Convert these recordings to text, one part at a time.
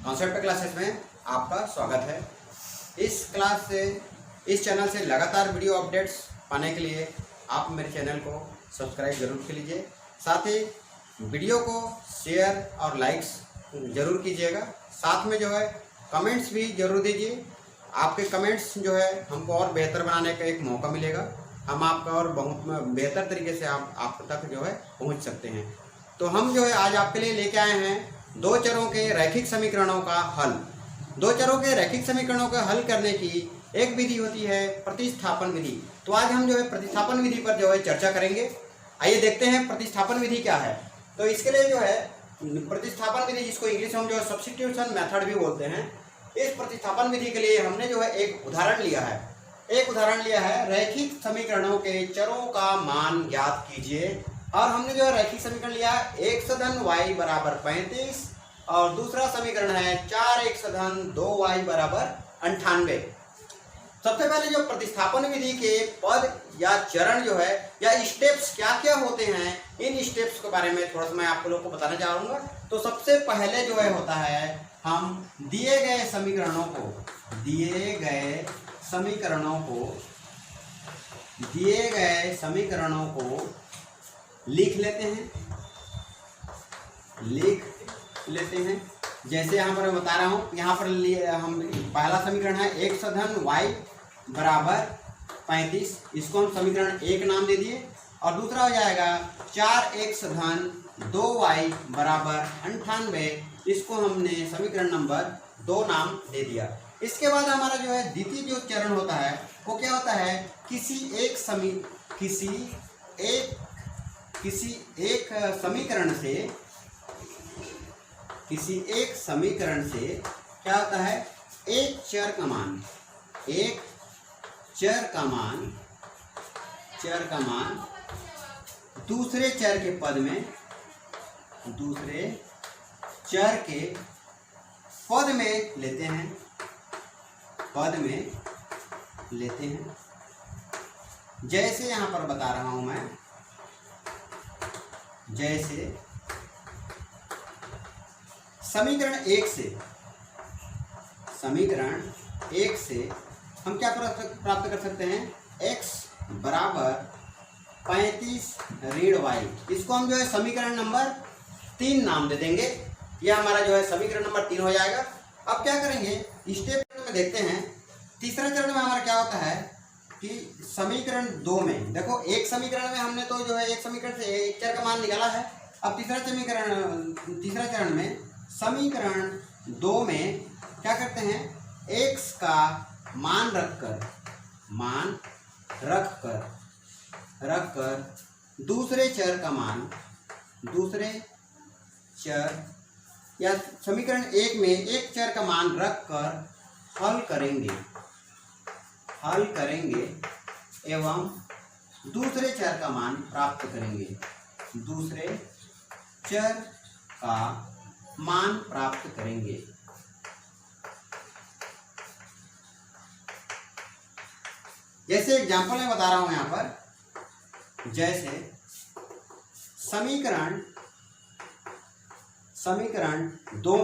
Concept classes में आपका स्वागत है। इस चैनल से लगातार वीडियो अपडेट्स पाने के लिए आप मेरे चैनल को सब्सक्राइब जरूर कर लीजिए। साथ ही वीडियो को शेयर और लाइक्स ज़रूर कीजिएगा। साथ में जो है कमेंट्स भी ज़रूर दीजिए। आपके कमेंट्स जो है हमको और बेहतर बनाने का एक मौका मिलेगा। हम आपका और बहुत बेहतर तरीके से आप तक जो है पहुंच सकते हैं। तो हम जो है आज आपके लिए लेके आए हैं दो चरों के रैखिक समीकरणों का हल। दो चरों के रैखिक समीकरणों का हल करने की एक विधि होती है प्रतिस्थापन विधि। तो आज हम जो है प्रतिस्थापन विधि पर जो है चर्चा करेंगे। आइए देखते हैं प्रतिस्थापन विधि क्या है। तो इसके लिए जो है प्रतिस्थापन विधि, जिसको इंग्लिश में हम जो है सब्स्टिट्यूशन मेथड भी बोलते हैं, इस प्रतिस्थापन विधि के लिए हमने जो है एक उदाहरण लिया है। रैखिक समीकरणों के चरों का मान ज्ञात कीजिए। और हमने जो है रैखिक समीकरण लिया है x धन y बराबर 35 और दूसरा समीकरण है 4x धन 2y बराबर 98। सबसे पहले जो प्रतिस्थापन विधि के पद या चरण जो है या स्टेप्स क्या क्या होते हैं, इन स्टेप्स के बारे में थोड़ा सा मैं आप लोगों को बताना चाहूँगा। तो सबसे पहले जो है होता है, हम दिए गए समीकरणों को लिख लेते हैं। जैसे यहाँ पर मैं बता रहा हूँ, यहाँ पर हम पहला समीकरण है x धन y बराबर 35, इसको हम समीकरण 1 नाम दे दिए। और दूसरा हो जाएगा 4x धन 2y बराबर 98, इसको हमने समीकरण नंबर 2 नाम दे दिया। इसके बाद हमारा जो है द्वितीय जो चरण होता है वो क्या होता है, किसी एक समीकरण से क्या होता है, एक चर का मान दूसरे चर के पद में लेते हैं। जैसे यहाँ पर बता रहा हूं मैं, जैसे समीकरण 1 से हम क्या प्राप्त कर सकते हैं, x बराबर 35 ऋण y, इसको हम जो है समीकरण नंबर 3 नाम दे देंगे। यह हमारा जो है समीकरण नंबर 3 हो जाएगा। अब क्या करेंगे, स्टेप में देखते हैं। तीसरा चरण में हमारा क्या होता है कि समीकरण 2 में देखो, एक समीकरण में हमने तो जो है एक समीकरण से एक चर का मान निकाला है। अब तीसरा चरण में समीकरण 2 में क्या करते हैं, x का मान रखकर दूसरे चर या समीकरण 1 में एक चर का मान रखकर हल करेंगे एवं दूसरे चर का मान प्राप्त करेंगे। जैसे एग्जांपल में बता रहा हूं यहाँ पर, जैसे समीकरण 2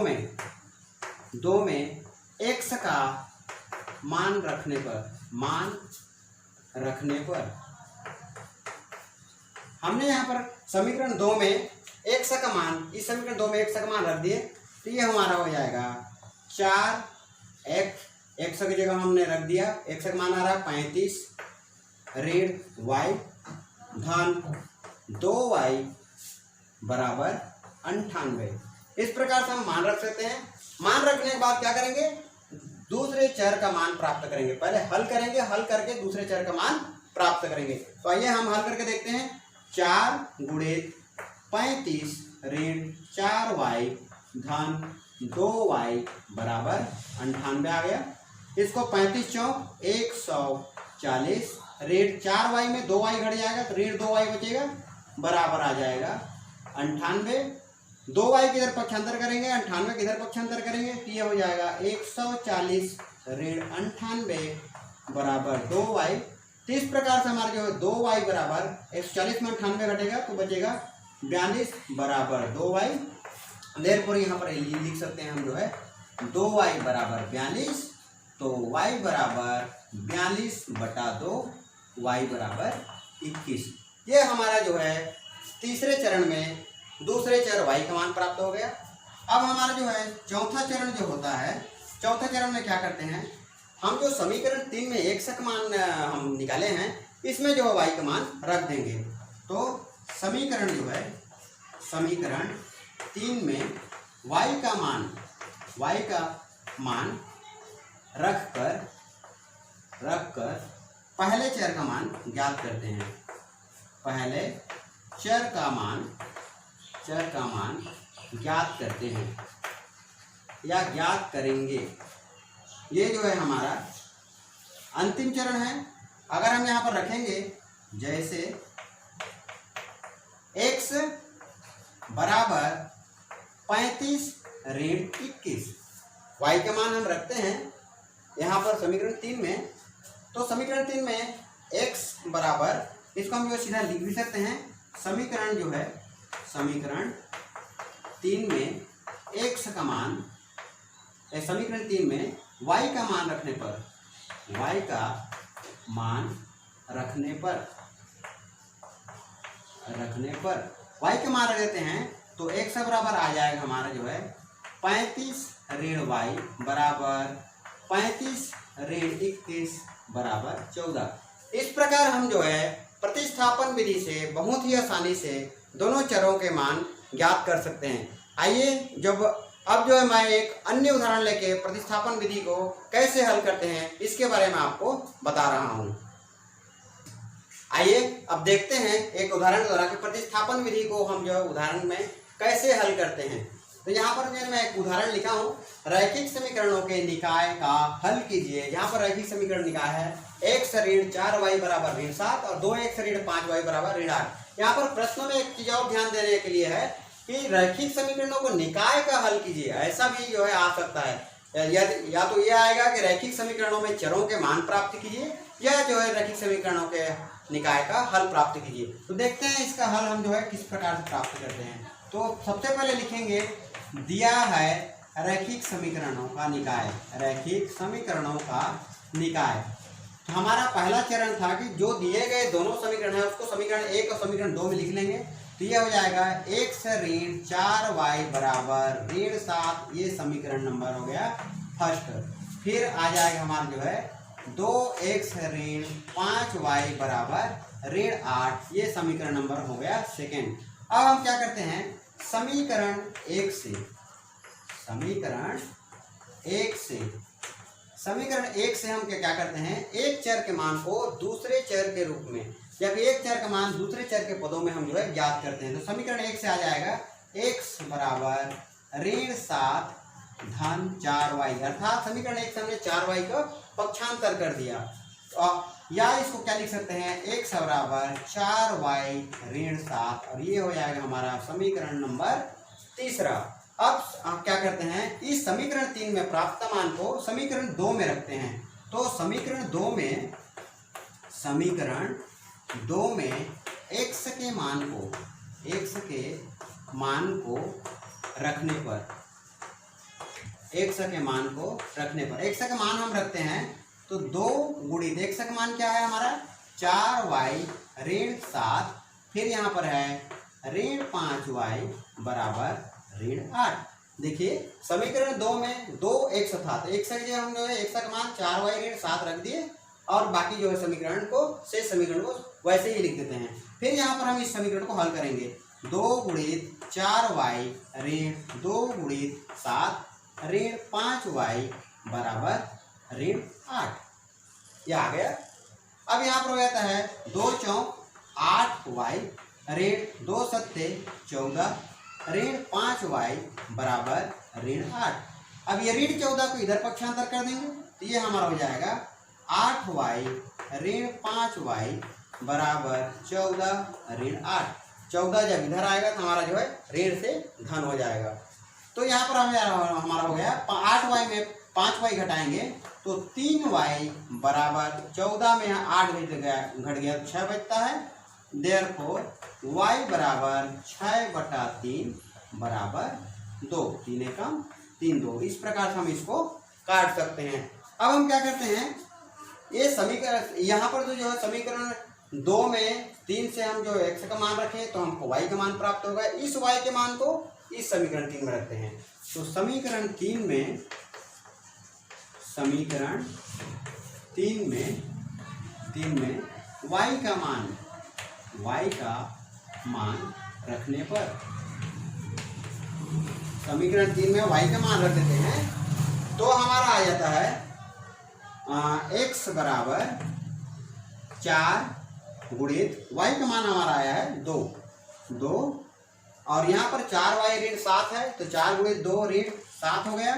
में x का मान रखने पर हमने यहाँ पर समीकरण 2 में x का मान, इस समीकरण 2 में x का मान रख दिए। तो ये हमारा हो जाएगा 4x की जगह हमने रख दिया, x का मान आ रहा है 35 ऋण y धन 2y बराबर 98। इस प्रकार से हम मान रख सकते हैं। मान रखने के बाद क्या करेंगे, दूसरे चर का मान प्राप्त करेंगे। पहले हल करेंगे, हल करके दूसरे चर का मान प्राप्त करेंगे। तो आइए हम हल करके देखते हैं। 4 गुणित 35 ऋण 4y धन 2y बराबर 98 आ गया। इसको 35 चौक 140 ऋण 4y में 2y घट जाएगा तो ऋण 2y बचेगा, बराबर आ जाएगा 98। 2y किधर पक्षांतर करेंगे, 98 किधर पक्षांतर करेंगे, तो ये हो जाएगा 140 ऋण 98 बराबर 2y। तो इस प्रकार से हमारा जो है 2y बराबर 140 में 98 घटेगा तो बचेगा 42 बराबर 2y। देयरफॉर यहाँ पर लिख सकते हैं हम जो है 2y बराबर 42, तो y बराबर 42/2, y बराबर 21। ये हमारा जो है तीसरे चरण में दूसरे चर y का मान प्राप्त हो गया। अब हमारा जो है चौथा चरण जो होता है, चौथे चरण में क्या करते हैं, हम जो समीकरण 3 में x का मान हम निकाले हैं, इसमें जो y का मान रख देंगे। तो समीकरण जो है, समीकरण 3 में y का मान रख कर पहले चर का मान ज्ञात करते हैं। पहले चर का मान ज्ञात करते हैं या ज्ञात करेंगे। ये जो है हमारा अंतिम चरण है। अगर हम यहाँ पर रखेंगे, जैसे x बराबर 35 ऋण 21, y का मान हम रखते हैं यहाँ पर समीकरण 3 में। तो समीकरण 3 में x बराबर, इसको हम जो सीधा लिख भी सकते हैं, समीकरण जो है, समीकरण 3 में x का मान, समीकरण 3 में y का मान रखने पर, y का मान रखने पर y का मान रख देते हैं, तो x बराबर आ जाएगा हमारा जो है 35 ऋण y बराबर 35 ऋण 21 बराबर 14। इस प्रकार हम जो है प्रतिस्थापन विधि से बहुत ही आसानी से दोनों चरों के मान ज्ञात कर सकते हैं। आइए अब जो है मैं एक अन्य उदाहरण लेके प्रतिस्थापन विधि को कैसे हल करते हैं इसके बारे में आपको बता रहा हूँ। आइए अब देखते हैं एक उदाहरण द्वारा कि प्रतिस्थापन विधि को हम जो उदाहरण में कैसे हल करते हैं। तो यहाँ पर मैं एक उदाहरण लिखा हूँ, रैखिक समीकरणों के निकाय का हल कीजिए। यहाँ पर रैखिक समीकरण निकाय है x ऋण 4y बराबर ऋण 7 और 2x ऋण 5y बराबर ऋण 8। यहाँ पर प्रश्नों में एक चीज और ध्यान देने के लिए है कि रैखिक समीकरणों को निकाय का हल कीजिए, ऐसा भी जो है आ सकता है। या तो ये आएगा कि रैखिक समीकरणों में चरों के मान प्राप्त कीजिए, या जो है रैखिक समीकरणों के निकाय का हल प्राप्त कीजिए। तो देखते हैं इसका हल हम जो है किस प्रकार से प्राप्त करते हैं। तो सबसे पहले लिखेंगे, दिया है रैखिक समीकरणों का निकाय, रैखिक समीकरणों का निकाय। तो हमारा पहला चरण था कि जो दिए गए दोनों समीकरण है उसको समीकरण 1 और समीकरण 2 में लिख लेंगे। तो ये हो जाएगा x ऋण 4y बराबर ऋण 7, ये समीकरण नंबर हो गया फर्स्ट। फिर आ जाएगा हमारा जो है 2x ऋण 5y बराबर ऋण 8, ये समीकरण नंबर हो गया सेकेंड। अब हम क्या करते हैं, समीकरण 1 से हम क्या करते हैं, एक चर के मान को दूसरे चर के रूप में, या फिर एक चर का मान दूसरे चर के पदों में हम जो है ज्ञात करते हैं। तो समीकरण 1 से आ जाएगा x बराबर ऋण 7 धन 4y, अर्थात समीकरण 1 से हमने 4y को पक्षांतर कर दिया। या इसको क्या लिख सकते हैं, x बराबर 4y ऋण 7, और ये हो जाएगा हमारा समीकरण नंबर तीसरा। अब क्या करते हैं, इस समीकरण 3 में प्राप्त मान को समीकरण 2 में रखते हैं। तो समीकरण 2 में x के मान को रखने पर x का मान हम रखते हैं, तो 2 गुणित x का मान क्या है हमारा 4y ऋण 7, फिर यहाँ पर है ऋण 5y बराबर ऋण 8। देखिए समीकरण 2 में 2 x था, तो x के हम जो है x का मान 4y ऋण 7 रख दिए, और बाकी जो है समीकरण को वैसे ही लिख देते हैं। फिर यहाँ पर हम इस समीकरण को हल करेंगे, 2 गुणित 4y ऋण 2 गुणित 7 ऋण 5y बराबर ऋण 8, ये आ गया। अब यहाँ पर हो जाता है 2 चौक 8y ऋण 2 सत्ते 14 ऋण 5y बराबर ऋण 8। अब ये ऋण 14 को इधर पक्षांतर कर देंगे, तो ये हमारा हो जाएगा 8y ऋण 5y बराबर 14 ऋण 8। 14 जब इधर आएगा तो हमारा जो है ऋण से धन हो जाएगा। तो यहाँ पर हमारा हो गया 8y में 5y घटाएंगे तो 3y बराबर 14 में यहाँ 8 घट गया 6 बचता है। देयरफॉर y बराबर 6/3 बराबर 2, 3 एकम 3 2, इस प्रकार से हम इसको काट सकते हैं। अब हम क्या करते हैं, ये समीकरण यहाँ पर जो है समीकरण 2 में 3 से हम जो x का मान रखें तो हमको y का मान प्राप्त होगा। इस y के मान को इस समीकरण 3 में रखते हैं। तो समीकरण 3 में y का मान रखने पर, समीकरण 3 में y का मान रख देते हैं तो हमारा आ जाता है x बराबर 4 गुणित y का मान हमारा आया है 2 और यहाँ पर 4y ऋण 7 है तो 4 गुणित 2 ऋण 7 हो गया।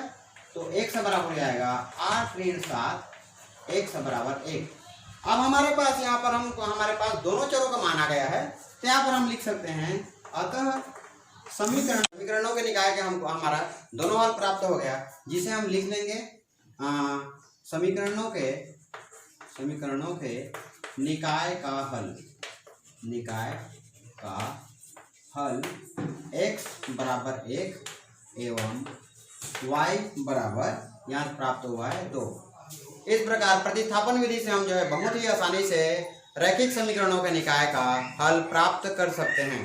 तो x बराबर हो जाएगा 8 ऋण 7, x बराबर 1। अब हमारे पास यहाँ पर हमारे पास दोनों चरों का मान आ गया है तो यहाँ पर हम लिख सकते हैं अतः समीकरणों के निकाय के हमको हमारा दोनों हल प्राप्त हो गया, जिसे हम लिख लेंगे समीकरणों के निकाय का हल x बराबर 1 एवं y बराबर यहाँ प्राप्त हुआ है 2। इस प्रकार प्रतिस्थापन विधि से हम जो है बहुत ही आसानी से रैखिक समीकरणों के निकाय का हल प्राप्त कर सकते हैं।